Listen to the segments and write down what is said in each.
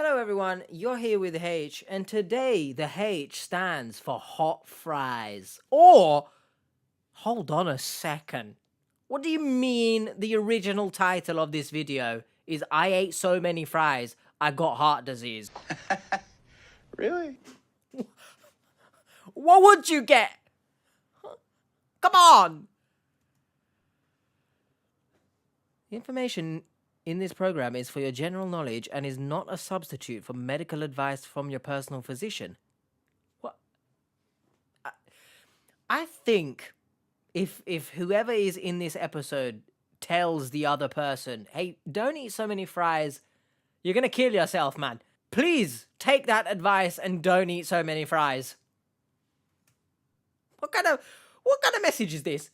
Hello, everyone. You're here with H, and today the H stands for hot fries. Or, hold on a second. What do you mean the original title of this video is I ate so many fries, I got heart disease? Really? What would you get? Come on! The information in this program is for your general knowledge and is not a substitute for medical advice from your personal physician. What? I think if whoever is in this episode tells the other person, hey, don't eat so many fries, you're gonna kill yourself, man. Please take that advice and don't eat so many fries. What kind of message is this?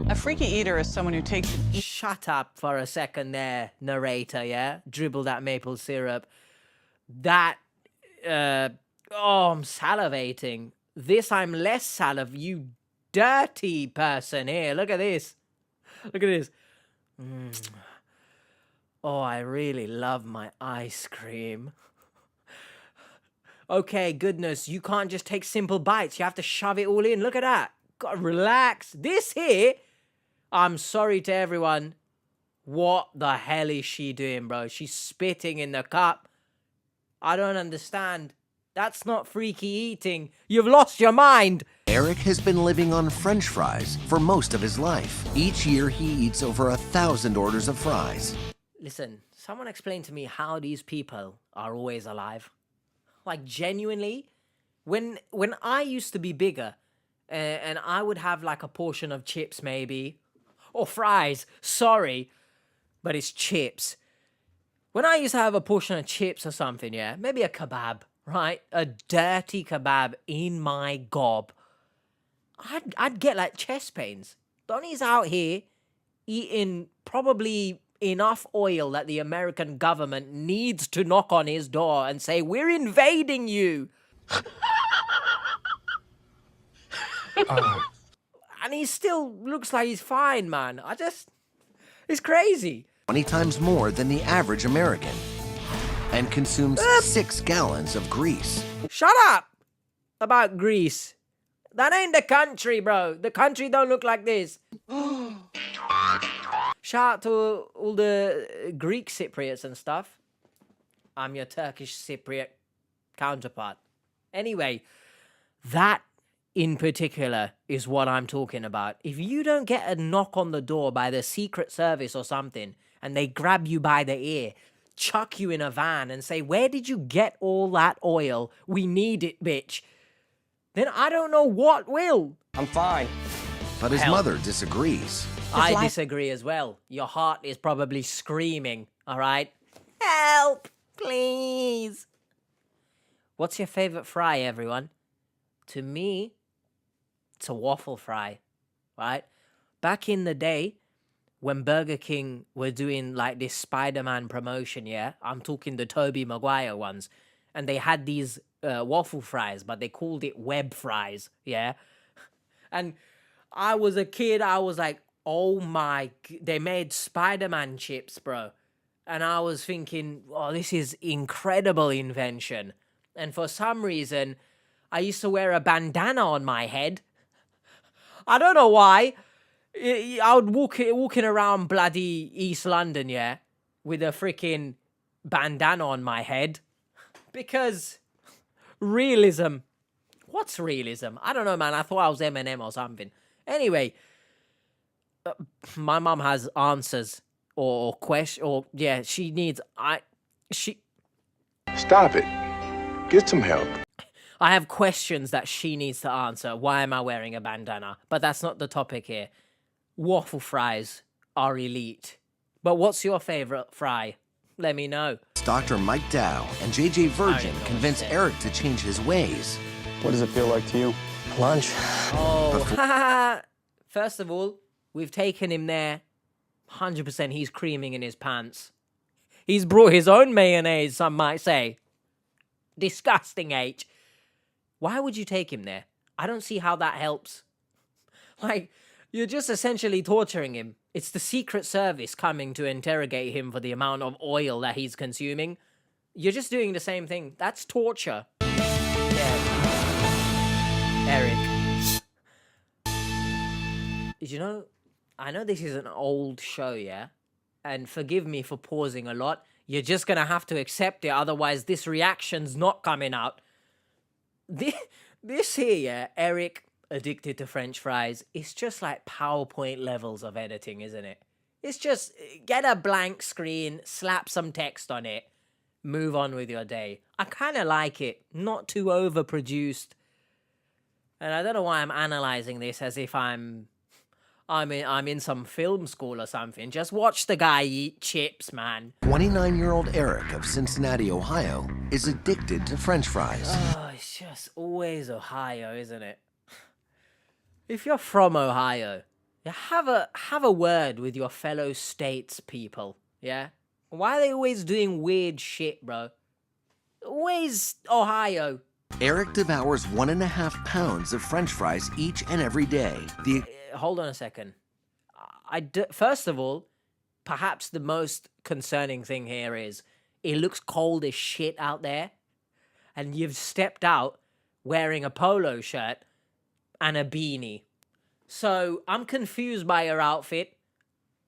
A freaky eater is someone who takes Shut up for a second there, narrator, yeah? Dribble that maple syrup. That, I'm salivating. This I'm less you dirty person here. Look at this. Look at this. Oh, I really love my ice cream. Okay, goodness, you can't just take simple bites. You have to shove it all in. Look at that. Gotta relax. This here, I'm sorry to everyone. What the hell is she doing, bro? She's spitting in the cup. I don't understand. That's not freaky eating. You've lost your mind. Eric has been living on French fries for most of his life. Each year, he eats over 1,000 orders of fries. Listen, someone explain to me how these people are always alive. Like, genuinely, when I used to be bigger, and I would have like a portion of chips maybe, or fries, sorry, but it's chips. When I used to have a portion of chips or something, yeah, maybe a kebab, right? A dirty kebab in my gob. I'd get like chest pains. Donnie's out here eating probably enough oil that the American government needs to knock on his door and say, we're invading you. And he still looks like he's fine, man. It's crazy. 20 times more than the average American. And consumes 6 gallons of grease. Shut up about Greece. That ain't the country, bro. The country don't look like this. Shout out to all the Greek Cypriots and stuff. I'm your Turkish Cypriot counterpart. Anyway, that in particular is what I'm talking about. If you don't get a knock on the door by the Secret Service or something, and they grab you by the ear, chuck you in a van and say, where did you get all that oil? We need it, bitch. Then I don't know what will. I'm fine. But his Hell. mother disagrees. I disagree as well. Your heart is probably screaming, all right? Help, please. What's your favorite fry, everyone? To me, it's a waffle fry, right? Back in the day, when Burger King were doing like this Spider-Man promotion, yeah? I'm talking the Tobey Maguire ones. And they had these waffle fries, but they called it web fries, yeah? And I was a kid, I was like, oh my, they made Spider-Man chips, bro. And I was thinking, oh, this is incredible invention. And for some reason, I used to wear a bandana on my head. I don't know why. I would walking around bloody East London, yeah, with a freaking bandana on my head. Because realism. What's realism? I don't know, man. I thought I was Eminem or something. Anyway, my mom has answers or question, or yeah, she needs. Stop it. Get some help. I have questions that she needs to answer. Why am I wearing a bandana? But that's not the topic here. Waffle fries are elite. But what's your favorite fry? Let me know. Dr. Mike Dow and JJ Virgin know convince what to say. Eric to change his ways. What does it feel like to you? Lunch. Oh, first of all, we've taken him there. 100% he's creaming in his pants. He's brought his own mayonnaise, some might say. Disgusting, H. Why would you take him there? I don't see how that helps. Like, you're just essentially torturing him. It's the Secret Service coming to interrogate him for the amount of oil that he's consuming. You're just doing the same thing. That's torture. Yeah. Eric. You know, I know this is an old show, yeah? And forgive me for pausing a lot. You're just gonna have to accept it, otherwise this reaction's not coming out. This here, yeah, Eric addicted to French fries, it's just like PowerPoint levels of editing, isn't it? It's just get a blank screen, slap some text on it, move on with your day. I kind of like it, not too overproduced. And I don't know why I'm analyzing this as if I'm in some film school or something. Just watch the guy eat chips, man. 29-year-old Eric of Cincinnati, Ohio, is addicted to French fries. Oh, it's just always Ohio, isn't it? If you're from Ohio, you have a word with your fellow states people, yeah? Why are they always doing weird shit, bro? Always Ohio. Eric devours 1.5 pounds of French fries each and every day. Hold on a second. First of all, perhaps the most concerning thing here is it looks cold as shit out there, and you've stepped out wearing a polo shirt and a beanie. So I'm confused by your outfit.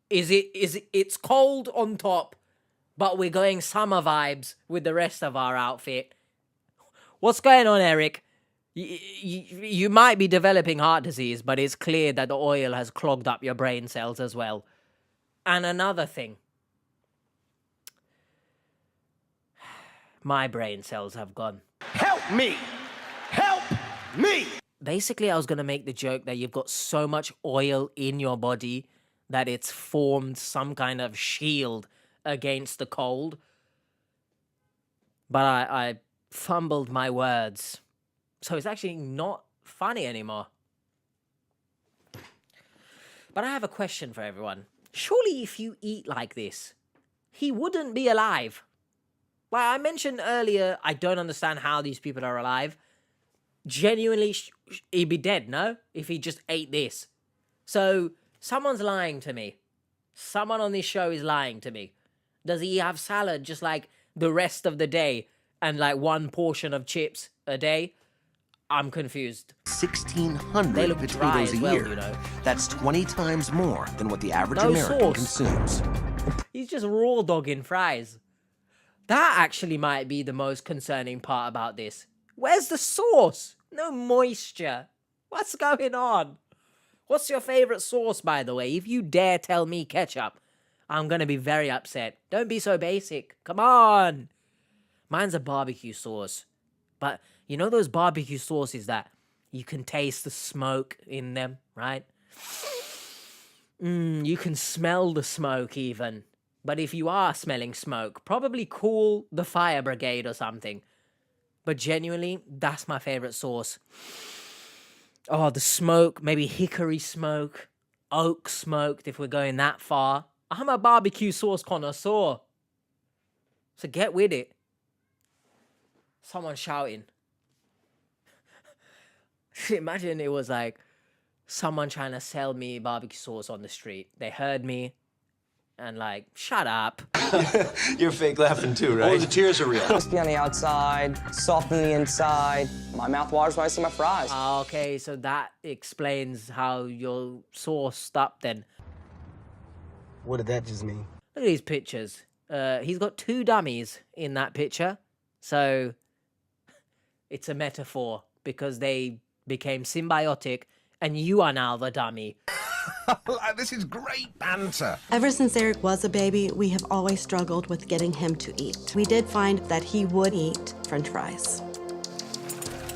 It's cold on top, but we're going summer vibes with the rest of our outfit. What's going on, Eric? You might be developing heart disease, but it's clear that the oil has clogged up your brain cells as well. And another thing. My brain cells have gone. Help me! Help me! Basically, I was going to make the joke that you've got so much oil in your body that it's formed some kind of shield against the cold. But I fumbled my words. So it's actually not funny anymore. But I have a question for everyone. Surely if you eat like this, he wouldn't be alive. Well, I mentioned earlier, I don't understand how these people are alive. Genuinely, he'd be dead, no? If he just ate this. So, someone's lying to me. Someone on this show is lying to me. Does he have salad just like the rest of the day and like one portion of chips a day? I'm confused. 1,600 They look dry potatoes as a well, year. you know. That's 20 times more than what the average No American sauce. consumes. He's just raw dogging fries. That actually might be the most concerning part about this. Where's the sauce? No moisture. What's going on? What's your favorite sauce, by the way? If you dare tell me ketchup, I'm gonna be very upset. Don't be so basic. Come on. Mine's a barbecue sauce. But you know those barbecue sauces that you can taste the smoke in them, right? You can smell the smoke even. But if you are smelling smoke, probably call the fire brigade or something. But genuinely, that's my favorite sauce. Oh, the smoke, maybe hickory smoke, oak smoked if we're going that far. I'm a barbecue sauce connoisseur. So get with it. Someone shouting. Imagine it was like someone trying to sell me barbecue sauce on the street. They heard me and like, shut up. You're fake laughing too, right? Oh, the tears are real. Crispy on the outside, soft on the inside. My mouth waters when I see my fries. Okay, so that explains how you're sauced up then. What did that just mean? Look at these pictures. He's got two dummies in that picture. So it's a metaphor because they became symbiotic and you are now the dummy. This is great banter. Ever since Eric was a baby, we have always struggled with getting him to eat. We did find that he would eat French fries.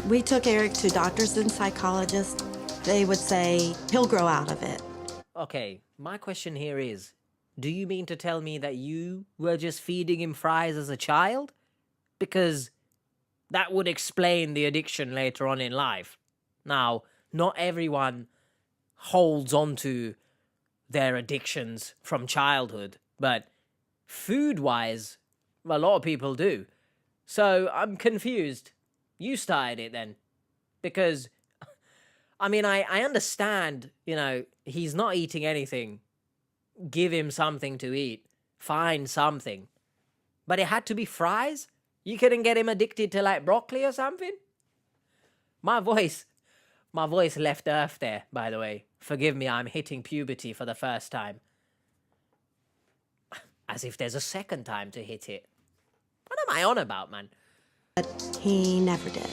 We took Eric to doctors and psychologists. They would say he'll grow out of it. Okay, my question here is, do you mean to tell me that you were just feeding him fries as a child? Because that would explain the addiction later on in life. Now, not everyone holds on to their addictions from childhood, but food-wise, a lot of people do. So I'm confused. You started it then. Because, I mean, I understand, you know, he's not eating anything. Give him something to eat. Find something. But it had to be fries? You couldn't get him addicted to like broccoli or something? My voice left Earth there, by the way. Forgive me, I'm hitting puberty for the first time. As if there's a second time to hit it. What am I on about, man? But he never did.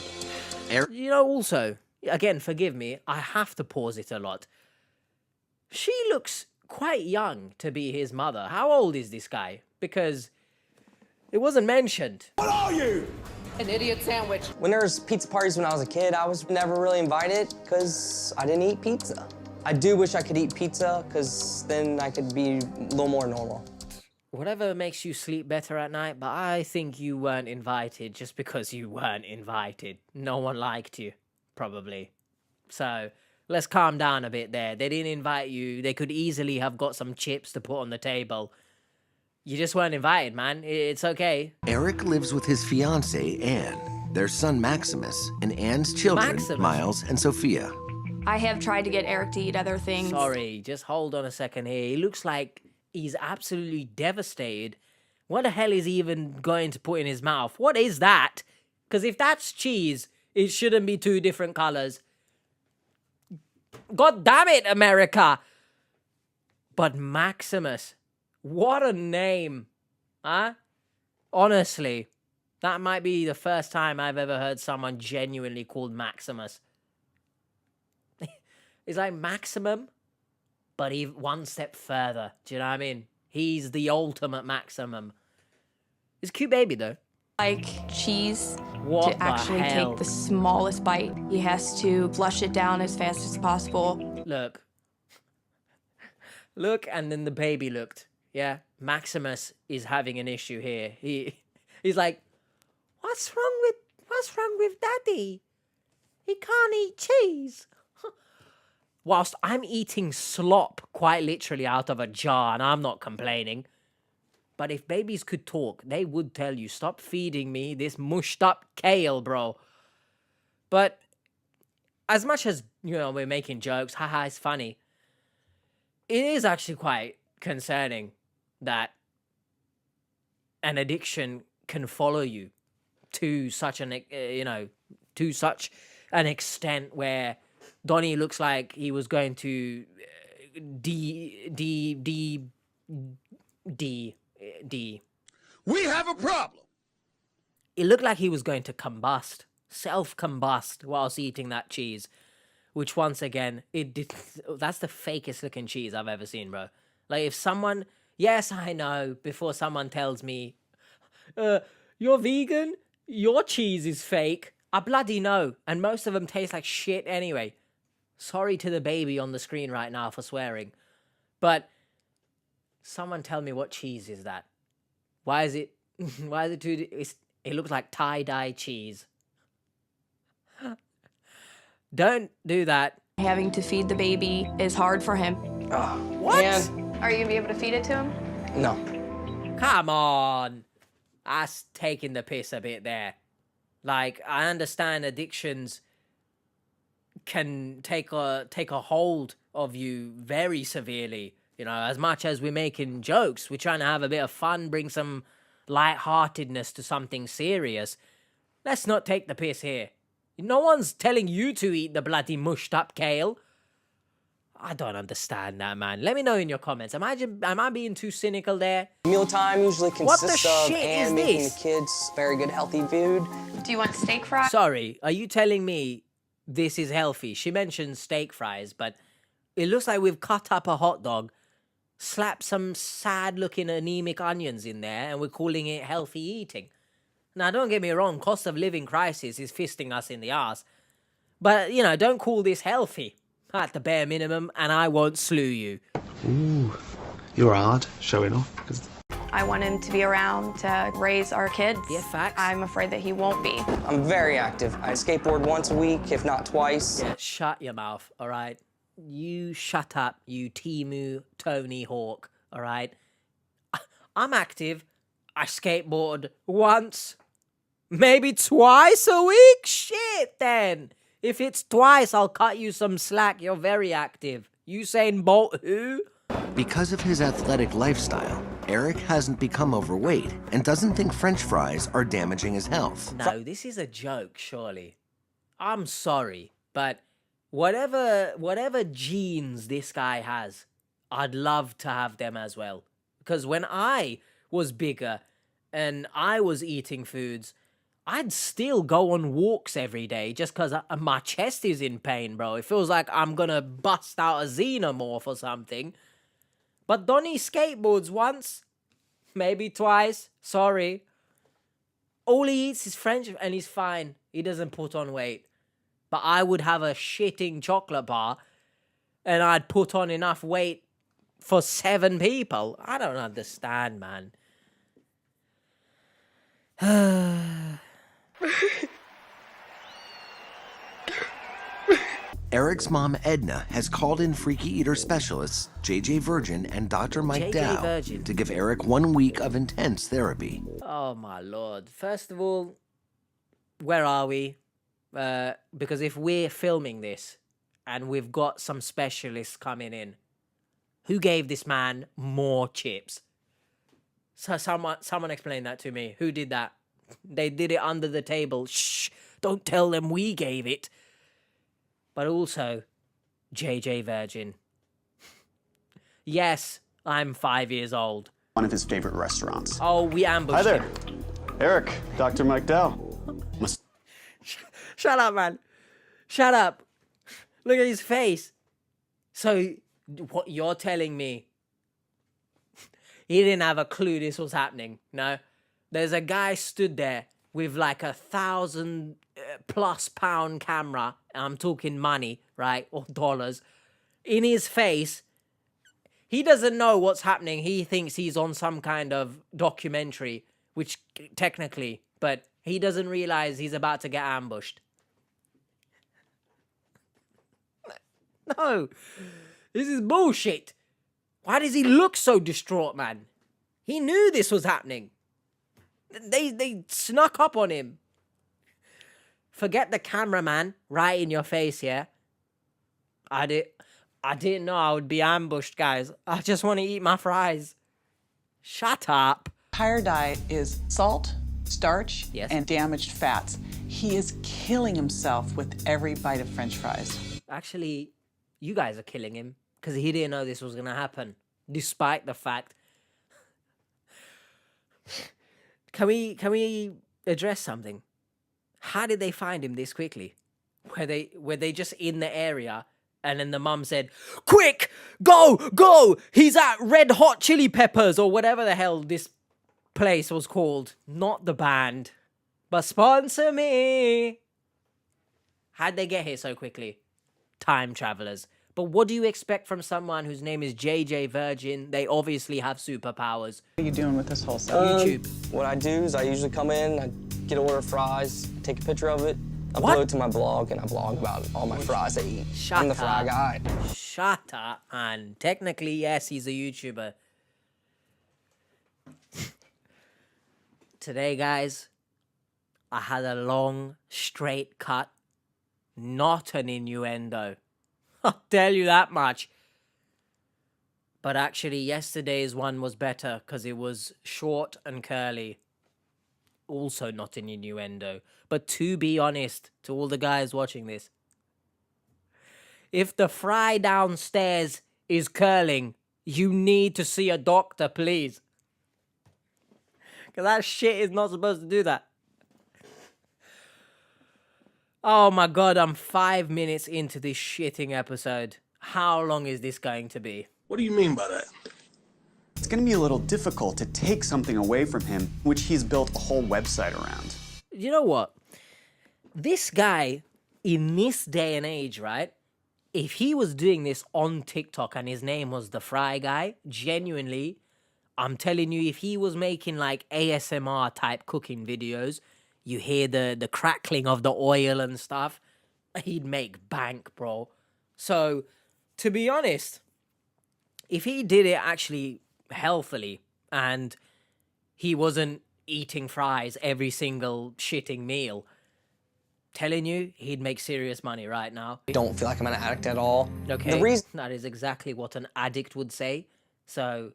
You know, also, again, forgive me, I have to pause it a lot. She looks quite young to be his mother. How old is this guy? Because it wasn't mentioned. What are you? An idiot sandwich. When there was pizza parties when I was a kid, I was never really invited because I didn't eat pizza. I do wish I could eat pizza because then I could be a little more normal. Whatever makes you sleep better at night, but I think you weren't invited just because you weren't invited. No one liked you, probably. So, let's calm down a bit there. They didn't invite you. They could easily have got some chips to put on the table. You just weren't invited, man. It's okay. Eric lives with his fiancée, Anne, their son Maximus, and Anne's children, Maximus? Miles and Sophia. I have tried to get Eric to eat other things. Sorry, just hold on a second here. He looks like he's absolutely devastated. What the hell is he even going to put in his mouth? What is that? Because if that's cheese, it shouldn't be two different colors. God damn it, America! But Maximus, what a name, huh? Honestly, that might be the first time I've ever heard someone genuinely called Maximus. It's like maximum, but even one step further. Do you know what I mean? He's the ultimate maximum. He's a cute baby, though. Like cheese What to the actually hell? take the smallest bite. He has to flush it down as fast as possible. Look. Look, and then the baby looked. Yeah, Maximus is having an issue here. He's like, what's wrong with Daddy? He can't eat cheese. Whilst I'm eating slop quite literally out of a jar, and I'm not complaining. But if babies could talk, they would tell you, stop feeding me this mushed up kale, bro. But as much as, you know, we're making jokes, haha, it's funny. It is actually quite concerning that an addiction can follow you to such an, to such an extent where Donnie looks like he was going to We have a problem. It looked like he was going to combust, self-combust whilst eating that cheese, which once again, that's the fakest looking cheese I've ever seen, bro. Like if someone, yes, I know, before someone tells me, you're vegan, your cheese is fake, I bloody know, and most of them taste like shit anyway. Sorry to the baby on the screen right now for swearing, but someone tell me what cheese is that? Why is it too... It looks like tie-dye cheese. Don't do that. Having to feed the baby is hard for him. What? And Are you gonna be able to feed it to him? no. Come on. That's taking the piss a bit there. Like, I understand addictions can take a hold of you very severely. You know, as much as we're making jokes, we're trying to have a bit of fun, bring some lightheartedness to something serious. Let's not take the piss here. No one's telling you to eat the bloody mushed up kale. I don't understand that, man. Let me know in your comments. Am I being too cynical there? Mealtime usually What the consists of shit is Anne making this? the kids very good healthy food. Do you want steak fries? Sorry, are you telling me this is healthy? She mentioned steak fries, but it looks like we've cut up a hot dog, slapped some sad-looking anemic onions in there, and we're calling it healthy eating. Now, don't get me wrong, cost of living crisis is fisting us in the ass. But, you know, don't call this healthy. At the bare minimum, and I won't slew you. Ooh, you're hard, showing off. I want him to be around to raise our kids. Yeah, facts. I'm afraid that he won't be. I'm very active. I skateboard once a week, if not twice. Yeah, shut your mouth, all right? You shut up, you Temu Tony Hawk, all right? I'm active. I skateboard once, maybe twice a week? Shit, then. If it's twice, I'll cut you some slack. You're very active. Usain Bolt who? Because of his athletic lifestyle, Eric hasn't become overweight and doesn't think French fries are damaging his health. No, this is a joke, surely. I'm sorry, but whatever genes this guy has, I'd love to have them as well. Because when I was bigger and I was eating foods, I'd still go on walks every day just because my chest is in pain, bro. It feels like I'm gonna bust out a xenomorph or something. But Donnie skateboards once, maybe twice, sorry. All he eats is French and he's fine. He doesn't put on weight. But I would have a shitting chocolate bar and I'd put on enough weight for 7 people. I don't understand, man. Eric's mom, Edna, has called in freaky eater specialists JJ Virgin and Dr. Mike JJ Dow Virgin. to give Eric 1 week of intense therapy. Oh my lord. First of all, where are we? Because if we're filming this and we've got some specialists coming in, who gave this man more chips? So someone explain that to me. Who did that? They did it under the table. Shh, don't tell them we gave it. But also, JJ Virgin. Yes, I'm 5 years old. One of his favorite restaurants. Oh, we ambushed Hi there. him. Eric, Dr. Mike Dow. Shut up, man. Shut up. Look at his face. So, what you're telling me, he didn't have a clue this was happening, no? There's a guy stood there with like 1,000+ pound camera, I'm talking money, right, or dollars, in his face. He doesn't know what's happening. He thinks he's on some kind of documentary, which technically, but he doesn't realize he's about to get ambushed. No, this is bullshit. Why does he look so distraught, man? He knew this was happening. They snuck up on him. Forget the cameraman right in your face, yeah? I didn't know I would be ambushed, guys. I just want to eat my fries. Shut up. Entire diet is salt, starch, Yes. and damaged fats. He is killing himself with every bite of French fries. Actually, you guys are killing him because he didn't know this was going to happen, despite the fact. Can we address something? How did they find him this quickly? Were they just in the area and then the mum said, "Quick, go! He's at Red Hot Chili Peppers," or whatever the hell this place was called. Not the band, but sponsor me. How'd they get here so quickly? Time travelers. But what do you expect from someone whose name is JJ Virgin? They obviously have superpowers. What are you doing with this whole stuff? YouTube. What I do is I usually come in, I get an order of fries, take a picture of it, What? upload it to my blog, and I blog about all my fries I eat. Shut I'm the fry up. guy. Shut up. And technically, yes, he's a YouTuber. Today, guys, I had a long, straight cut. Not an innuendo. I'll tell you that much. But actually, yesterday's one was better because it was short and curly. Also not an innuendo. But to be honest, to all the guys watching this, if the fry downstairs is curling, you need to see a doctor, please. Because that shit is not supposed to do that. Oh my god, I'm 5 minutes into this shitting episode. How long is this going to be? What do you mean by that? It's going to be a little difficult to take something away from him, which he's built a whole website around. You know what? This guy, in this day and age, right? If he was doing this on TikTok and his name was The Fry Guy, genuinely, I'm telling you, if he was making like ASMR type cooking videos, you hear the crackling of the oil and stuff, he'd make bank, bro. So, to be honest, if he did it actually healthily and he wasn't eating fries every single shitting meal, telling you, he'd make serious money right now. I don't feel like I'm an addict at all. Okay, The reason that is exactly what an addict would say. So,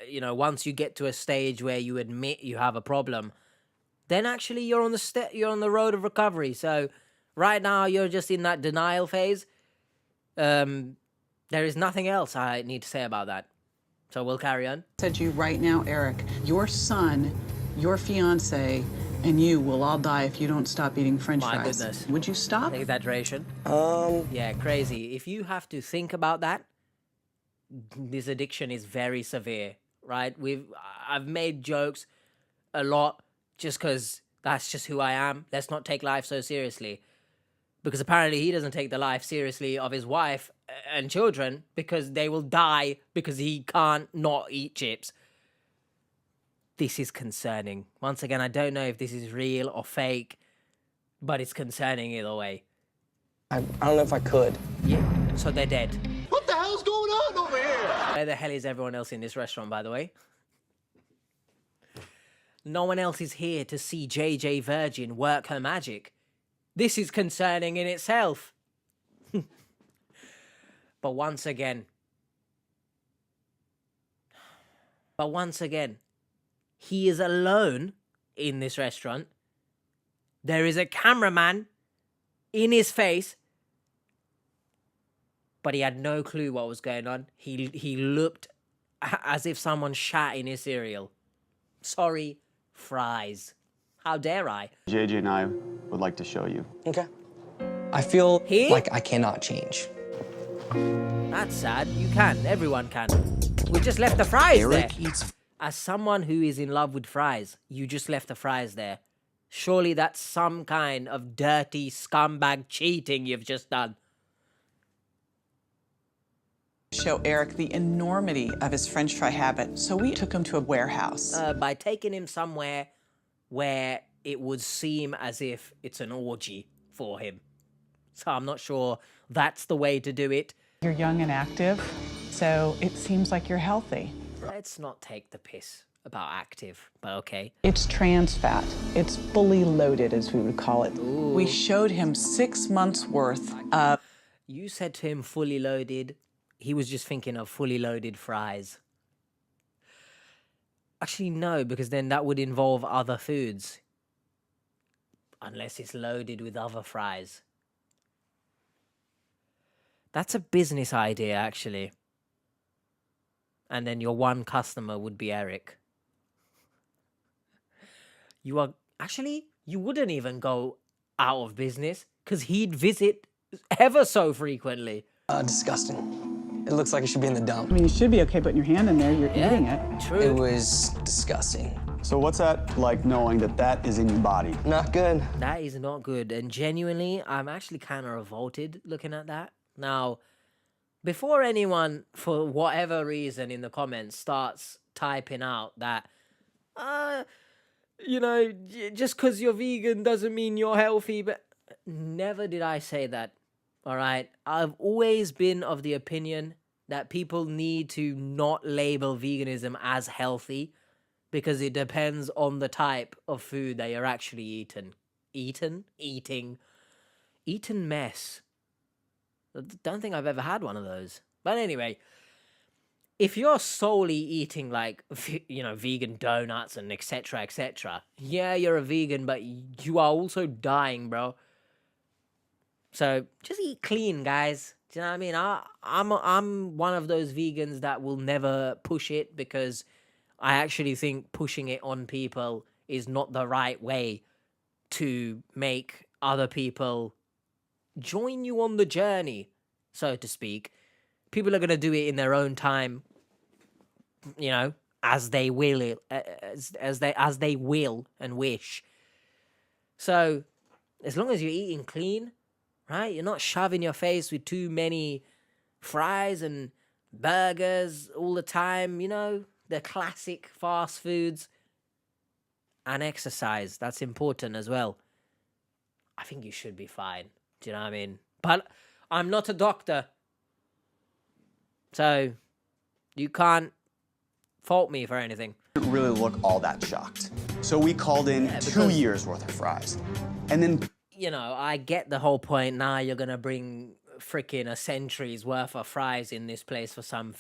you know, once you get to a stage where you admit you have a problem, then actually you're on the road of recovery. So right now you're just in that denial phase. There is nothing else I need to say about that. So we'll carry on. Said you right now, Eric, your son, your fiance, and you will all die if you don't stop eating French My fries. goodness. Would you stop? Exaggeration. Yeah, crazy. If you have to think about that, this addiction is very severe, right? I've made jokes a lot just because that's just who I am. Let's not take life so seriously. Because apparently he doesn't take the life seriously of his wife and children because they will die because he can't not eat chips. This is concerning. Once again, I don't know if this is real or fake, but it's concerning either way. I don't know if I could. Yeah, so they're dead. What the hell's going on over here? Where the hell is everyone else in this restaurant, by the way? No one else is here to see JJ Virgin work her magic. This is concerning in itself. But once again, he is alone in this restaurant. There is a cameraman in his face, but he had no clue what was going on. He looked as if someone shat in his cereal. Sorry, fries. How dare I? JJ and I would like to show you. Okay. I feel Here? like I cannot change. That's sad. You can. Everyone can. We just left the fries there. Eric eats. As someone who is in love with fries, you just left the fries there. Surely that's some kind of dirty scumbag cheating you've just done. Show Eric the enormity of his French fry habit, so we took him to a warehouse. By taking him somewhere where it would seem as if it's an orgy for him. So I'm not sure that's the way to do it. You're young and active, so it seems like you're healthy. Let's not take the piss about active, but okay. It's trans fat. It's fully loaded, as we would call it. Ooh. We showed him 6 months worth of... You said to him fully loaded. He was just thinking of fully loaded fries. Actually, no, because then that would involve other foods. Unless it's loaded with other fries. That's a business idea, actually. And then your one customer would be Eric. You wouldn't even go out of business because he'd visit ever so frequently. Disgusting. It looks like it should be in the dump. I mean, you should be okay putting your hand in there. You're eating it. True. It was disgusting. So what's that like knowing that that is in your body? Not good. That is not good. And genuinely, I'm actually kind of revolted looking at that. Now, before anyone, for whatever reason in the comments, starts typing out that, you know, just because you're vegan doesn't mean you're healthy, but never did I say that, all right? I've always been of the opinion that people need to not label veganism as healthy because it depends on the type of food that you're actually eating. Eating mess. I don't think I've ever had one of those. But anyway, if you're solely eating like, you know, vegan donuts and etc., yeah, you're a vegan, but you are also dying, bro. So just eat clean, guys. Do you know what I mean? I'm one of those vegans that will never push it because I actually think pushing it on people is not the right way to make other people join you on the journey, so to speak. People are going to do it in their own time, you know, as they will, as they will and wish. So, as long as you're eating clean, right? You're not shoving your face with too many fries and burgers all the time, you know, the classic fast foods. And exercise, that's important as well. I think you should be fine. Do you know what I mean? But I'm not a doctor. So you can't fault me for anything. Didn't really look all that shocked. So we called in 2 years worth of fries. And then... You know, I get the whole point. Now you're going to bring freaking a century's worth of fries in this place for some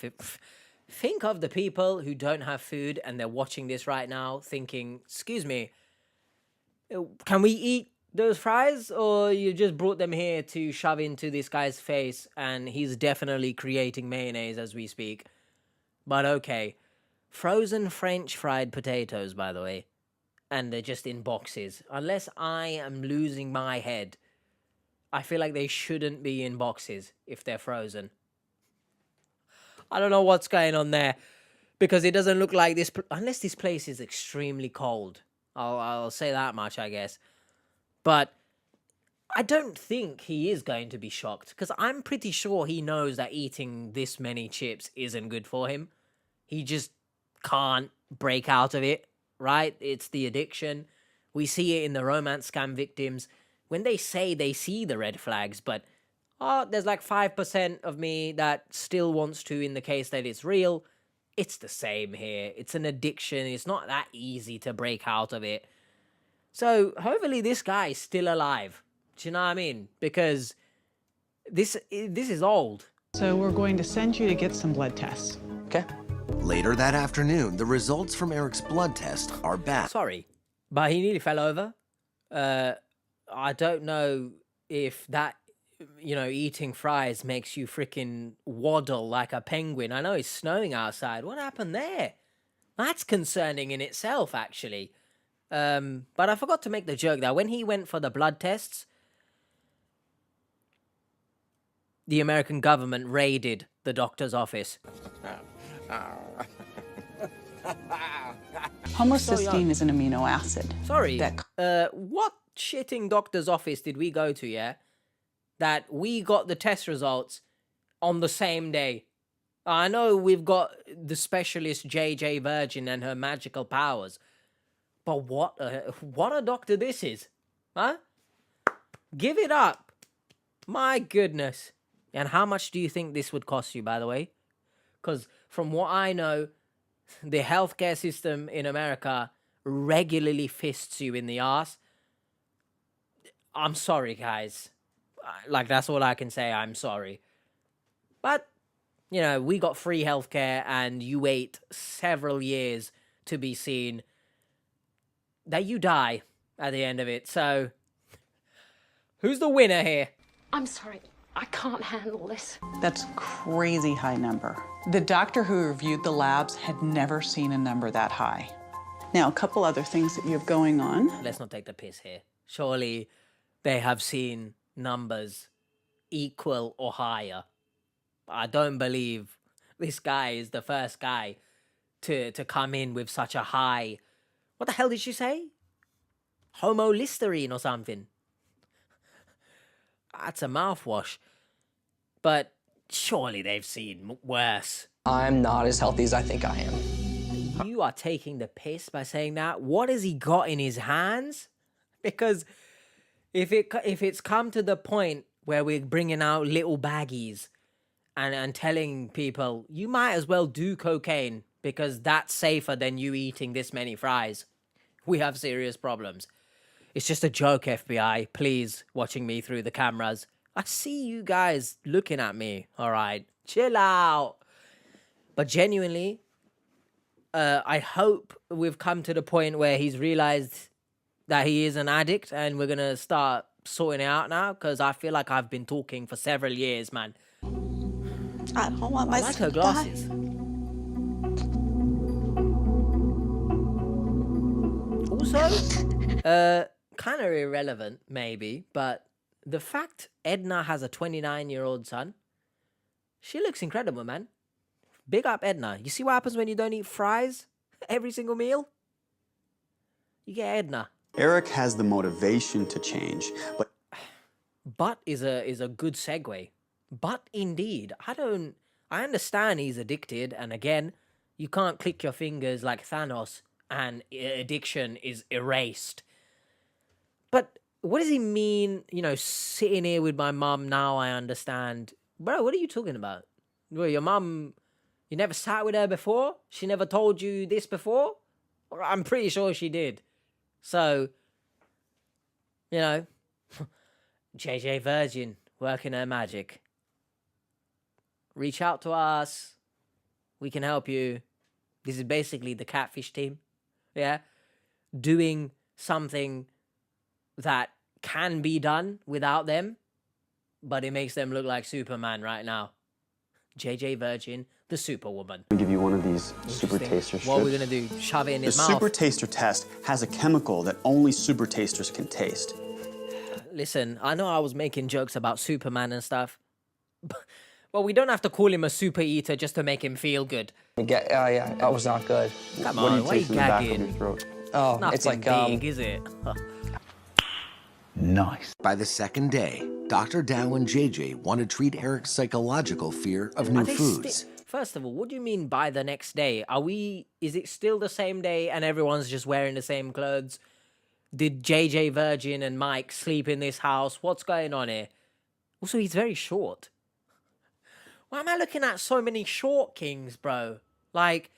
think of the people who don't have food and they're watching this right now thinking, excuse me, can we eat those fries? Or you just brought them here to shove into this guy's face and he's definitely creating mayonnaise as we speak. But okay. Frozen French fried potatoes, by the way. And they're just in boxes. Unless I am losing my head, I feel like they shouldn't be in boxes if they're frozen. I don't know what's going on there, because it doesn't look like this, unless this place is extremely cold. I'll say that much, I guess. But I don't think he is going to be shocked, because I'm pretty sure he knows that eating this many chips isn't good for him. He just can't break out of it, right? It's the addiction. We see it in the romance scam victims when they say they see the red flags, but there's like 5% of me that still wants to, in the case that it's real. It's the same here. It's an addiction. It's not that easy to break out of it. So hopefully this guy is still alive. Do you know what I mean? Because this is old. So we're going to send you to get some blood tests. Okay. Later that afternoon, the results from Eric's blood test are back. Sorry, but he nearly fell over. I don't know if that, eating fries makes you freaking waddle like a penguin. I know it's snowing outside. What happened there? That's concerning in itself, actually. But I forgot to make the joke that when he went for the blood tests, the American government raided the doctor's office. Homocysteine is an amino acid. Sorry, what shitting doctor's office did we go to, yeah? That we got the test results on the same day. I know we've got the specialist JJ Virgin and her magical powers, but what a doctor this is, huh? Give it up. My goodness. And how much do you think this would cost you, by the way? Because from what I know, the healthcare system in America regularly fists you in the ass. I'm sorry, guys. Like, that's all I can say. I'm sorry. But, we got free healthcare and you wait several years to be seen that you die at the end of it. So, who's the winner here? I'm sorry. I can't handle this. That's crazy high number. The doctor who reviewed the labs had never seen a number that high. Now, a couple other things that you have going on. Let's not take the piss here. Surely they have seen numbers equal or higher. I don't believe this guy is the first guy to come in with such a high... What the hell did she say? Homocysteine or something. That's a mouthwash. But surely they've seen worse. I'm not as healthy as I think I am. You are taking the piss by saying that. What has he got in his hands? Because if it's come to the point where we're bringing out little baggies and telling people, you might as well do cocaine because that's safer than you eating this many fries, we have serious problems. It's just a joke, FBI. Please, watching me through the cameras. I see you guys looking at me, all right? Chill out. But genuinely, I hope we've come to the point where he's realized that he is an addict and we're going to start sorting it out now, because I feel like I've been talking for several years, man. I don't want my I like her glasses. Also, kind of irrelevant, maybe, but the fact Edna has a 29-year-old son, she looks incredible, man. Big up Edna. You see what happens when you don't eat fries every single meal? You get Edna. Eric has the motivation to change, But is a good segue. But indeed, I understand he's addicted, and again, you can't click your fingers like Thanos and addiction is erased. But what does he mean, sitting here with my mum, now I understand? Bro, what are you talking about? Well, your mum, you never sat with her before? She never told you this before? I'm pretty sure she did. So, JJ Virgin working her magic. Reach out to us. We can help you. This is basically the catfish team. Yeah. Doing something that can be done without them, but it makes them look like Superman right now. JJ Virgin, the Superwoman. I'll give you one of these Super Interesting. Taster strips. What are we gonna do? Shove it in The his mouth? Super Taster test has a chemical that only Super Tasters can taste. Listen, I know I was making jokes about Superman and stuff, but we don't have to call him a super eater just to make him feel good. Yeah, that was not good. Come What do on, you why are you taste in the back of your gagging? throat? Oh, Nothing it's like big, is it? Nice. By the second day, Dr. Dow and JJ want to treat Eric's psychological fear of new Are they foods. First of all, what do you mean by the next day? Is it still the same day and everyone's just wearing the same clothes? Did JJ Virgin and Mike sleep in this house? What's going on here? Also, he's very short. Why am I looking at so many short kings, bro? Like,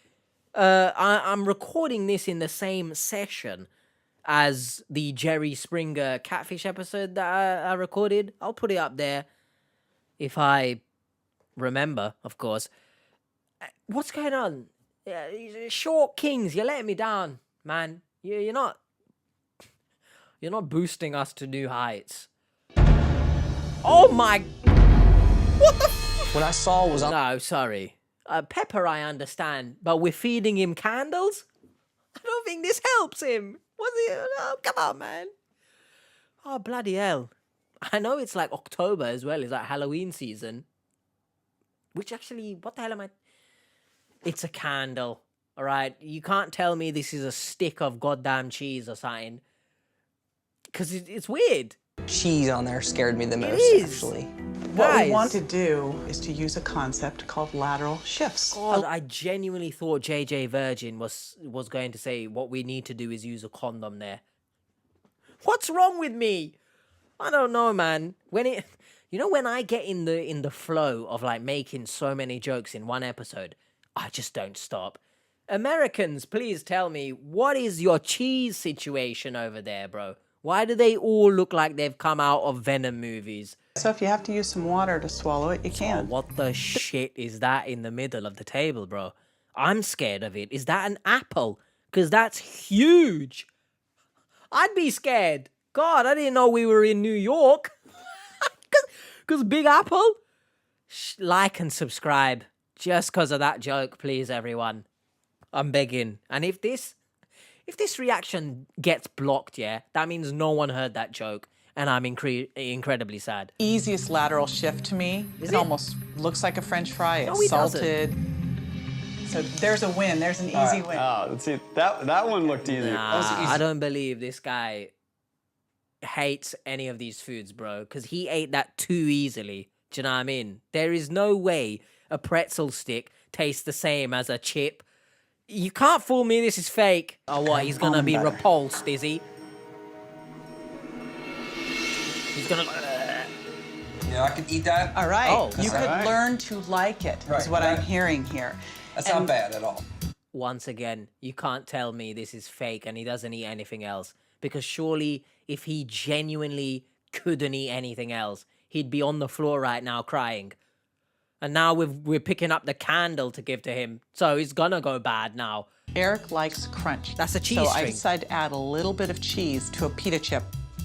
I'm recording this in the same session as the Jerry Springer catfish episode that I recorded. I'll put it up there if I remember, of course. What's going on? Short kings, you're letting me down, man. You're not boosting us to new heights. Oh my! What the? What I saw was... No, sorry. Pepper, I understand, but we're feeding him candles? I don't think this helps him. What's it? Oh, come on, man. Oh, bloody hell. I know it's like October as well. It's like Halloween season. Which actually, what the hell am I... It's a candle, all right? You can't tell me this is a stick of goddamn cheese or something. Because it's weird. Cheese on there scared me the most, actually. What Guys. we want to do is to use a concept called lateral shifts. God, I genuinely thought JJ Virgin was going to say what we need to do is use a condom there. What's wrong with me? I don't know, man. When I get in the flow of like making so many jokes in one episode, I just don't stop. Americans, please tell me, what is your cheese situation over there, bro? Why do they all look like they've come out of Venom movies? So if you have to use some water to swallow it, you Oh, can. what the shit is that in the middle of the table, bro? I'm scared of it. Is that an apple? Because that's huge. I'd be scared. God, I didn't know we were in New York. Because Big Apple? Like and subscribe. Just because of that joke, please, everyone. I'm begging. And if this reaction gets blocked, yeah, that means no one heard that joke. And I'm incredibly sad. Easiest lateral shift to me. It almost looks like a French fry. No, It's it doesn't. salted. So there's a win. There's an easy win. Oh, see, that one looked easy. Nah, I don't believe this guy hates any of these foods, bro. Because he ate that too easily. Do you know what I mean? There is no way a pretzel stick tastes the same as a chip. You can't fool me. This is fake. Oh, what? He's gonna be repulsed, is he? He's gonna... Yeah, I could eat that. All right. Oh, you all could right. learn to like it, is what I'm hearing here. That's not bad at all. Once again, you can't tell me this is fake and he doesn't eat anything else. Because surely, if he genuinely couldn't eat anything else, he'd be on the floor right now crying. And now we're picking up the candle to give to him. So it's gonna go bad now. Eric likes crunch. That's a cheese So I string. decided to add a little bit of cheese to a pita chip.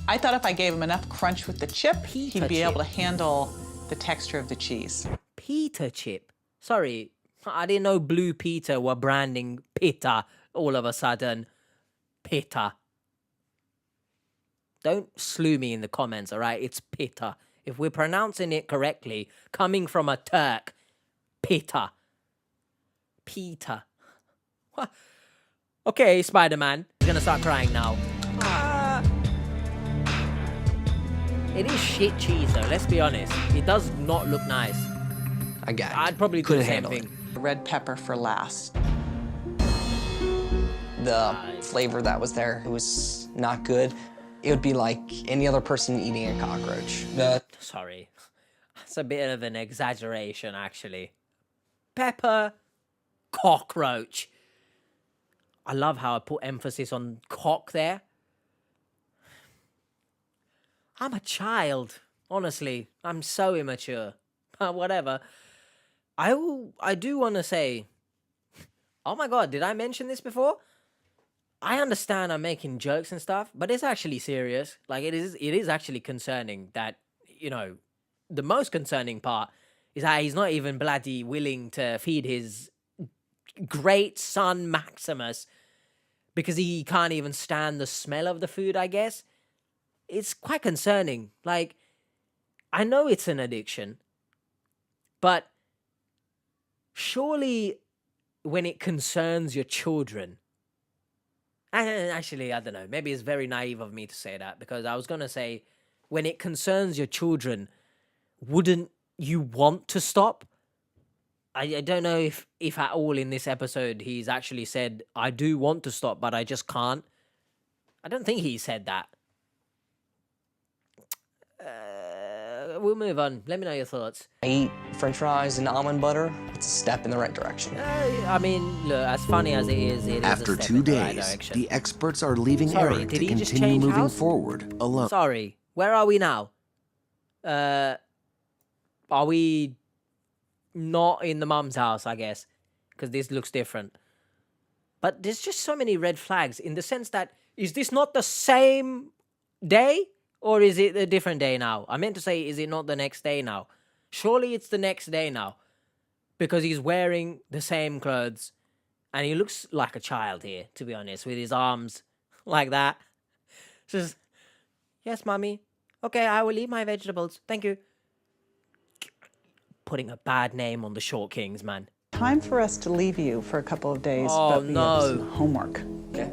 I thought if I gave him enough crunch with the chip, Pita he'd be chip. able to handle the texture of the cheese. Pita chip. Sorry, I didn't know Blue Peter were branding pita all of a sudden. Pita. Don't slew me in the comments, all right? It's pita. If we're pronouncing it correctly, coming from a Turk, pita. Pita. What? Okay, Spider-Man. He's gonna start crying now. It is shit cheese, though, let's be honest. It does not look nice. I got it. I'd probably do Couldn't the same handle it. thing. Red pepper for last. The flavor that was there, it was not good. It would be like any other person eating a cockroach. Sorry. That's a bit of an exaggeration, actually. Pepper, cockroach. I love how I put emphasis on cock there. I'm a child. Honestly, I'm so immature. But whatever. I do want to say, Oh my God, did I mention this before? I understand I'm making jokes and stuff, but it's actually serious. Like it is actually concerning that, you know, the most concerning part is that he's not even bloody willing to feed his great son Maximus because he can't even stand the smell of the food, I guess. It's quite concerning. Like, I know it's an addiction, but surely when it concerns your children, and actually, I don't know, maybe it's very naive of me to say that, because I was going to say, when it concerns your children, wouldn't you want to stop? I don't know if at all in this episode he's actually said, I do want to stop, but I just can't. I don't think he said that. We'll move on. Let me know your thoughts. I eat french fries and almond butter. It's a step in the right direction. I mean, look, as funny as it is After a step 2 in the right days, direction. the experts are leaving Sorry, Eric did to he just continue change moving house? forward alone. Sorry, where are we now? Are we not in the mum's house, I guess? Because this looks different. But there's just so many red flags in the sense that, is this not the same day? Or is it a different day now? I meant to say, is it not the next day now? Surely it's the next day now. Because he's wearing the same clothes. And he looks like a child here, to be honest, with his arms like that. Just, yes, mommy. Okay, I will eat my vegetables. Thank you. Putting a bad name on the Short Kings, man. Time for us to leave you for a couple of days, Oh, but we have no. some homework. Okay.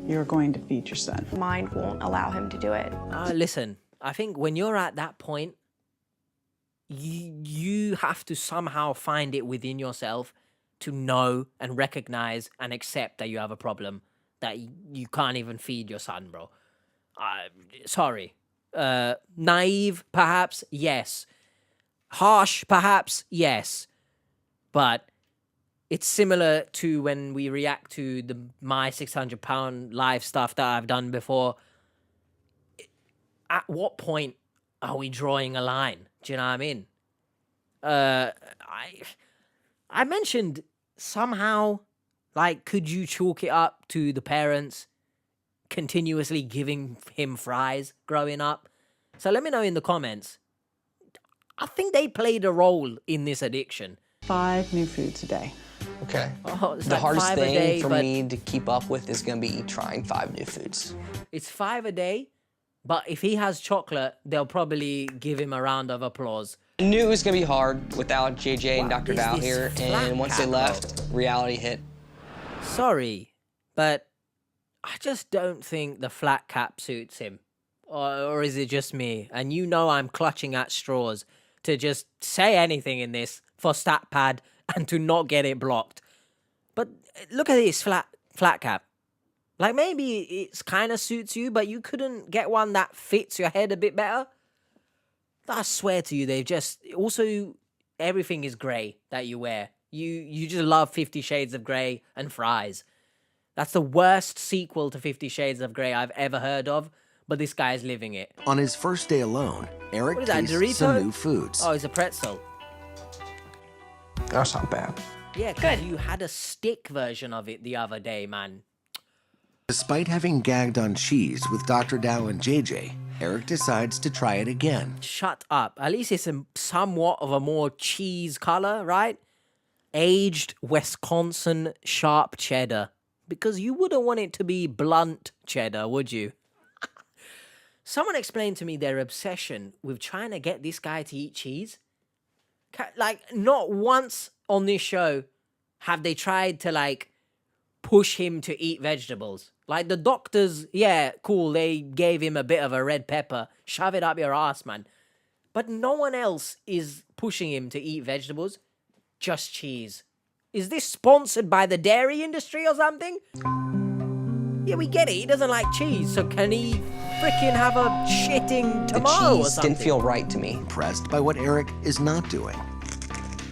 You're going to feed your son. Mind won't allow him to do it. Listen, I think when you're at that point, you have to somehow find it within yourself to know and recognize and accept that you have a problem, that you can't even feed your son, bro. Sorry. Naive, perhaps? Yes. Harsh, perhaps? Yes. But it's similar to when we react to the my 600 pound live stuff that I've done before. At what point are we drawing a line? Do you know what I mean? I mentioned somehow, like, could you chalk it up to the parents continuously giving him fries growing up? So let me know in the comments. I think they played a role in this addiction. 5 new foods a day. Okay. Oh, it's The like hardest 5 a thing day, for but me to keep up with is going to be trying 5 new foods. it's 5 a day, but if he has chocolate, they'll probably give him a round of applause. I knew it was going to be hard without JJ and What Dr. is Dow this here, flat and once they cap, left, reality hit. Sorry, but I just don't think the flat cap suits him. Or is it just me? And you know I'm clutching at straws to just say anything in this for StatPad and to not get it blocked. But look at this flat cap. Like, maybe it's kind of suits you, but you couldn't get one that fits your head a bit better? I swear to you, they've just... Also, everything is grey that you wear. You just love 50 Shades of Grey and fries. That's the worst sequel to 50 Shades of Grey I've ever heard of, but this guy's living it. On his first day alone, Eric What is that, tastes Dorito? some new foods. Oh, it's a pretzel. That's not bad. Yeah, good. You had a stick version of it the other day, man. Despite having gagged on cheese with Dr. Dow and JJ, Eric decides to try it again. Shut up. At least it's somewhat of a more cheese color, right? Aged Wisconsin sharp cheddar. Because you wouldn't want it to be blunt cheddar, would you? Someone explained to me their obsession with trying to get this guy to eat cheese. Like, not once on this show have they tried to, like, push him to eat vegetables. Like, the doctors, yeah, cool, they gave him a bit of a red pepper. Shove it up your ass, man. But no one else is pushing him to eat vegetables. Just cheese. Is this sponsored by the dairy industry or something? Yeah, we get it. He doesn't like cheese, so can he freaking have a shitting The tomato or cheese something? didn't feel right to me. Impressed by what Eric is not doing.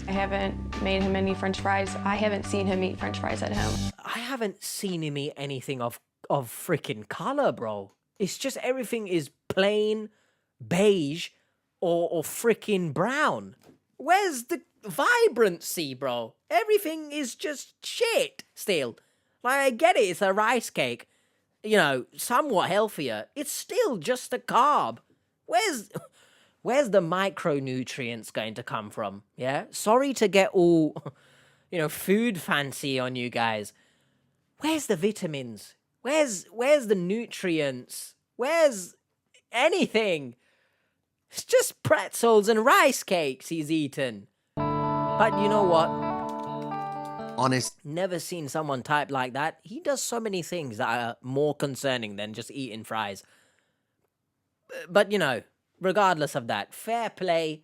I haven't made him any french fries. I haven't seen him eat french fries at home. I haven't seen him eat anything of freaking color, bro. It's just everything is plain beige or freaking brown. Where's vibrancy, bro. Everything is just shit still. Like, I get it, it's a rice cake, you know, somewhat healthier. It's still just a carb. Where's the micronutrients going to come from? Yeah? Sorry to get all, you know, food fancy on you guys. Where's the vitamins? Where's the nutrients? Where's anything? It's just pretzels and rice cakes he's eaten. But you know what? Honest. Never seen someone type like that. He does so many things that are more concerning than just eating fries. But, you know, regardless of that, fair play.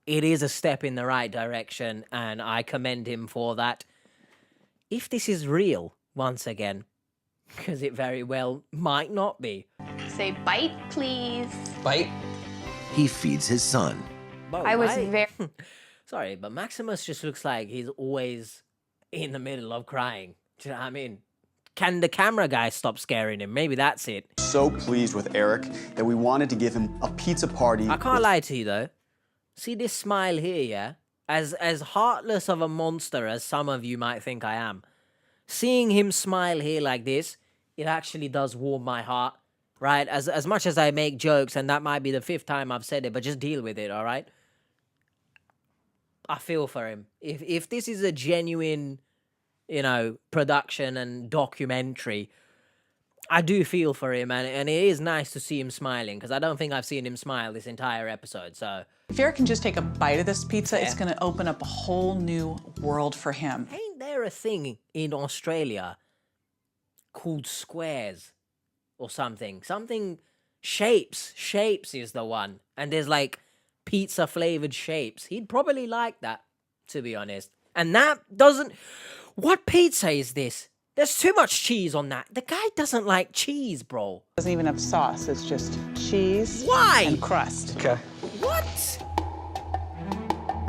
It is a step in the right direction, and I commend him for that. If this is real, once again, because it very well might not be. Say bite, please. Bite. He feeds his son. I was very... Sorry, but Maximus just looks like he's always in the middle of crying. Do you know what I mean? Can the camera guy stop scaring him? Maybe that's it. So pleased with Eric that we wanted to give him a pizza party. I can't lie to you, though. See this smile here, yeah? As heartless of a monster as some of you might think I am, seeing him smile here like this, it actually does warm my heart, right? As much as I make jokes, and that might be the 5th time I've said it, but just deal with it, all right? I feel for him. If this is a genuine, you know, production and documentary, I do feel for him, and it is nice to see him smiling, because I don't think I've seen him smile this entire episode, so... If Eric can just take a bite of this pizza, it's going to open up a whole new world for him. Ain't there a thing in Australia called squares or something? Something... Shapes is the one. And there's, like, pizza-flavored shapes. He'd probably like that, to be honest. And that doesn't... What pizza is this? There's too much cheese on that. The guy doesn't like cheese, bro. Doesn't even have sauce. It's just cheese and crust. Okay. What?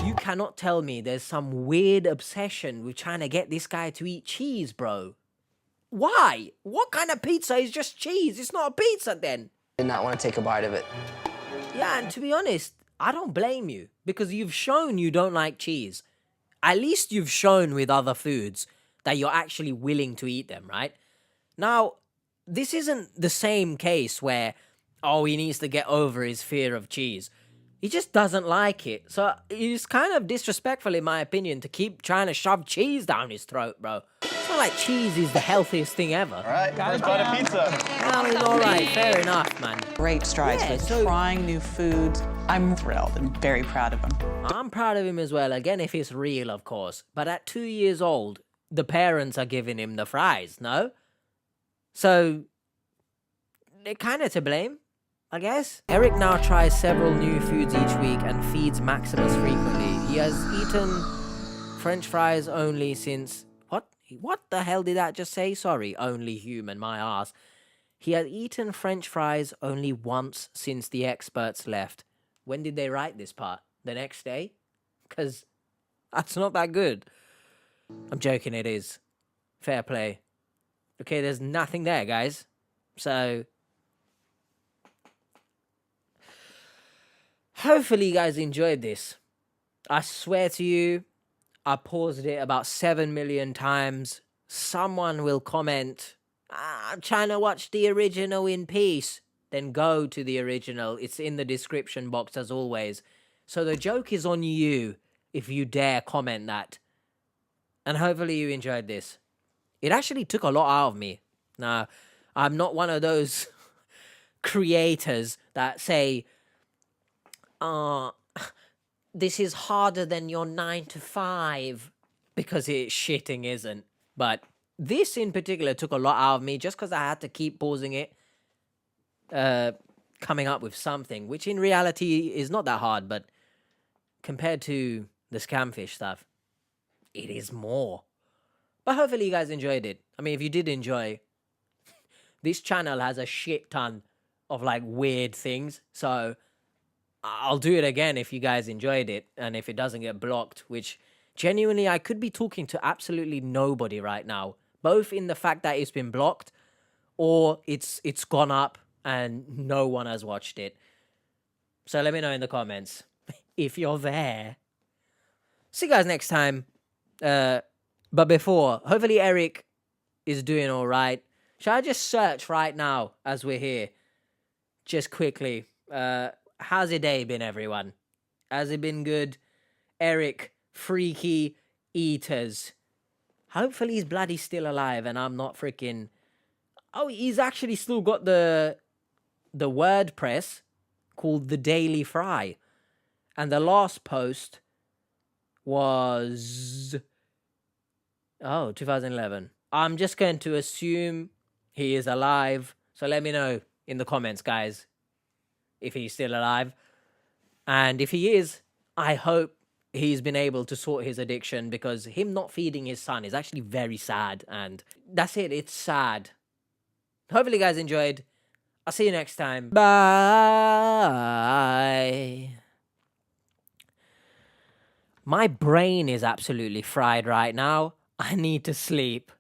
You cannot tell me there's some weird obsession with trying to get this guy to eat cheese, bro. Why? What kind of pizza is just cheese? It's not a pizza then. Did not want to take a bite of it. Yeah, and to be honest, I don't blame you, because you've shown you don't like cheese. At least you've shown with other foods that you're actually willing to eat them, right? Now, this isn't the same case where, oh, he needs to get over his fear of cheese. He just doesn't like it. So it's kind of disrespectful, in my opinion, to keep trying to shove cheese down his throat, bro. It's not like cheese is the healthiest thing ever. All right, first bite of pizza. Well, it's all right. Fair enough, man. Great strides with trying new foods. I'm thrilled and very proud of him. I'm proud of him as well, again, if it's real, of course. But at 2 years old, the parents are giving him the fries, no? So, they're kind of to blame, I guess. Eric now tries several new foods each week and feeds Maximus frequently. He has eaten French fries only since... What the hell did that just say? Sorry, only human, my ass. He had eaten French fries only once since the experts left. When did they write this part? The next day? Because that's not that good. I'm joking, it is. Fair play. Okay, there's nothing there, guys. So... hopefully you guys enjoyed this. I swear to you, I paused it about 7 million times. Someone will comment, I'm trying to watch the original in peace. Then go to the original. It's in the description box as always. So the joke is on you if you dare comment that. And hopefully you enjoyed this. It actually took a lot out of me. Now, I'm not one of those creators that say, this is harder than your 9 to 5, because it shitting isn't. But this in particular took a lot out of me just because I had to keep pausing it, coming up with something, which in reality is not that hard, but compared to the Scamfish stuff, it is more. But hopefully you guys enjoyed it. I mean, if you did enjoy, this channel has a shit ton of like weird things, so I'll do it again if you guys enjoyed it, and if it doesn't get blocked, which genuinely I could be talking to absolutely nobody right now, both in the fact that it's been blocked or it's gone up and no one has watched it. So let me know in the comments if you're there. See you guys next time. But before, hopefully Eric is doing all right. Shall I just search right now as we're here? Just quickly. How's your day been, everyone? Has it been good? Eric, Freaky Eaters. Hopefully he's bloody still alive and I'm not freaking... Oh, he's actually still got the WordPress called The Daily Fry. And the last post was... Oh, 2011. I'm just going to assume he is alive. So let me know in the comments, guys, if he's still alive. And if he is, I hope he's been able to sort his addiction, because him not feeding his son is actually very sad. And that's it. It's sad. Hopefully you guys enjoyed. I'll see you next time. Bye. My brain is absolutely fried right now. I need to sleep.